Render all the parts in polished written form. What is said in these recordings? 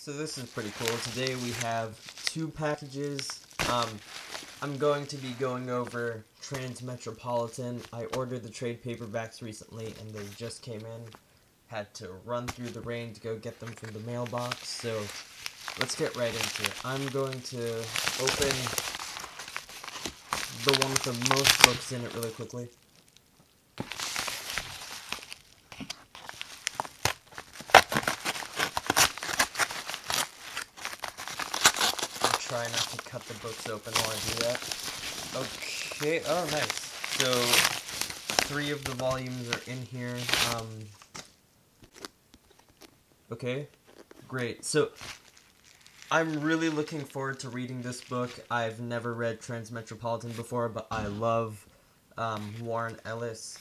So this is pretty cool. Today we have two packages. I'm going to be going over TRANSMETROPOLITAN. I ordered the trade paperbacks recently and they just came in. Had to run through the rain to go get them from the mailbox, so let's get right into it. I'm going to open the one with the most books in it really quickly. Try not to cut the books open while I do that. Okay, oh nice. So, 3 of the volumes are in here. Okay, great. So, I'm really looking forward to reading this book. I've never read TRANSMETROPOLITAN before, but I love Warren Ellis.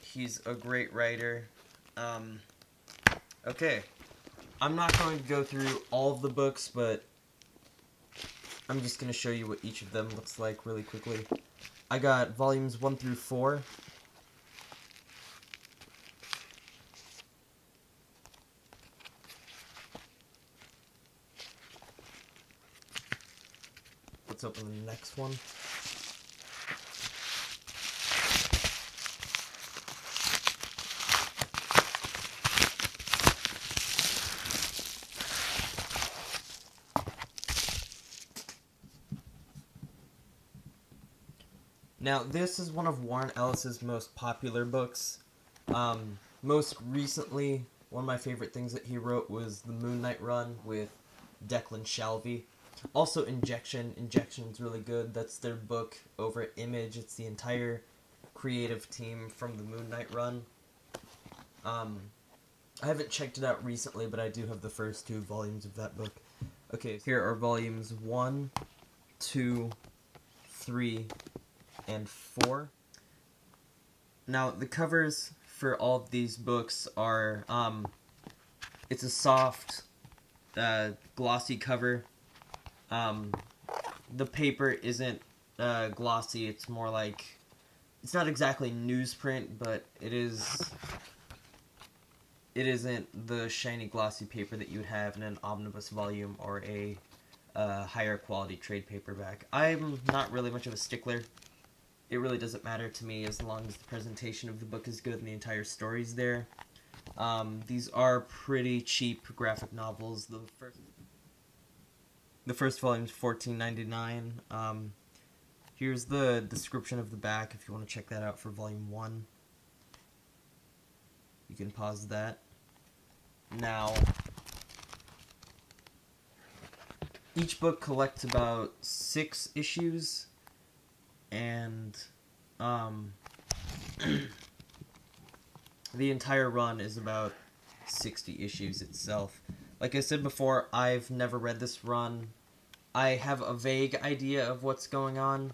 He's a great writer. Okay. I'm not going to go through all of the books, but I'm just going to show you what each of them looks like really quickly. I got volumes 1 through 4. Let's open the next one. Now, this is one of Warren Ellis's most popular books. Most recently, one of my favorite things that he wrote was the Moon Knight run with Declan Shalvey. Also, Injection. Injection's really good. That's their book over at Image. It's the entire creative team from the Moon Knight run. I haven't checked it out recently, but I do have the first 2 volumes of that book. Okay, here are volumes 1, 2, 3, and 4. Now, the covers for all of these books are, it's a soft, glossy cover. The paper isn't, glossy, it's more like, it's not exactly newsprint, but it isn't the shiny glossy paper that you would have in an omnibus volume or a, higher quality trade paperback. I'm not really much of a stickler. It really doesn't matter to me as long as the presentation of the book is good and the entire story's there. These are pretty cheap graphic novels. The first volume is $14.99. Here's the description of the back if you want to check that out for volume 1. You can pause that. Now, each book collects about 6 issues. And, the entire run is about 60 issues itself. Like I said before, I've never read this run. I have a vague idea of what's going on,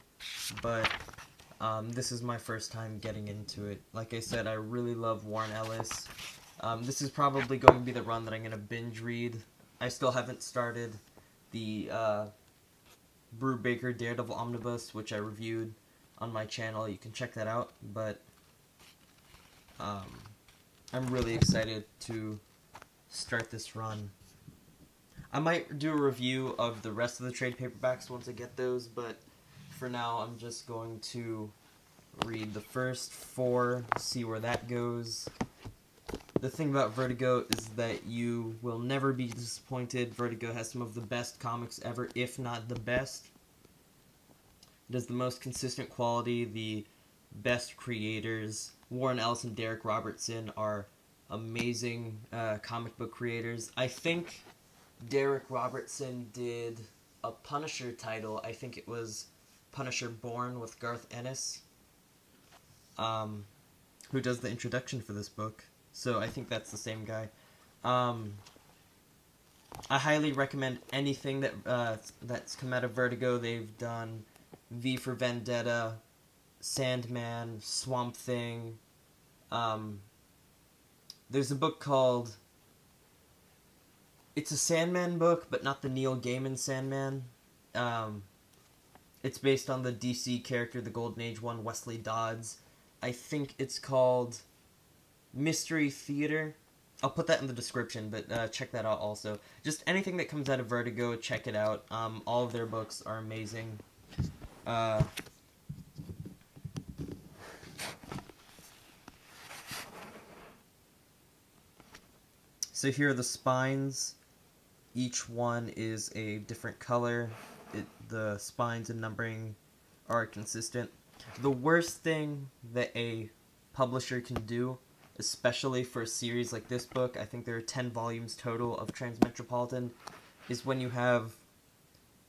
but, this is my first time getting into it. Like I said, I really love Warren Ellis. This is probably going to be the run that I'm going to binge read. I still haven't started the, Brubaker Daredevil Omnibus, which I reviewed on my channel. You can check that out, but I'm really excited to start this run. I might do a review of the rest of the trade paperbacks once I get those, but for now I'm just going to read the first 4, see where that goes. The thing about Vertigo is that you will never be disappointed. Vertigo has some of the best comics ever, if not the best. It has the most consistent quality, the best creators. Warren Ellis and Darick Robertson are amazing comic book creators. I think Darick Robertson did a Punisher title. I think it was Punisher Born with Garth Ennis, who does the introduction for this book. So I think that's the same guy. I highly recommend anything that's come out of Vertigo. They've done V for Vendetta, Sandman, Swamp Thing. There's a book called... It's a Sandman book, but not the Neil Gaiman Sandman. It's based on the DC character, the Golden Age one, Wesley Dodds. I think it's called Mystery Theater. I'll put that in the description, but check that out also. Just anything that comes out of Vertigo, check it out. All of their books are amazing. So here are the spines. Each one is a different color. The spines and numbering are consistent. The worst thing that a publisher can do, especially for a series like this book, I think there are 10 volumes total of Transmetropolitan, is when you have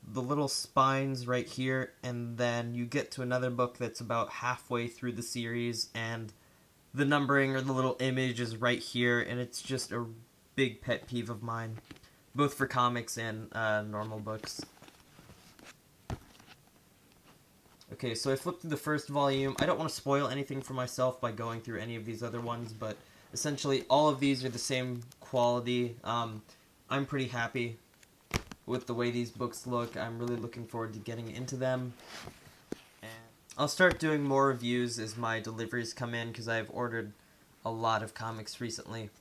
the little spines right here, and then you get to another book that's about halfway through the series, and the numbering or the little image is right here, and it's just a big pet peeve of mine, both for comics and normal books. Okay, so I flipped through the first volume. I don't want to spoil anything for myself by going through any of these other ones, but essentially all of these are the same quality. I'm pretty happy with the way these books look. I'm really looking forward to getting into them. And I'll start doing more reviews as my deliveries come in, because I've ordered a lot of comics recently.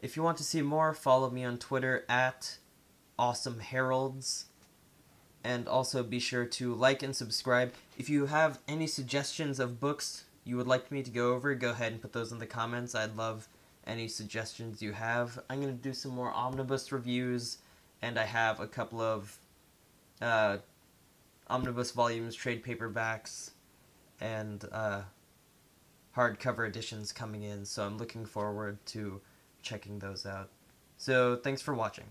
If you want to see more, follow me on Twitter at AwesomeHeralds. And also be sure to like and subscribe. If you have any suggestions of books you would like me to go over, go ahead and put those in the comments. I'd love any suggestions you have. I'm going to do some more omnibus reviews, and I have a couple of omnibus volumes, trade paperbacks, and hardcover editions coming in, so I'm looking forward to checking those out. So, thanks for watching.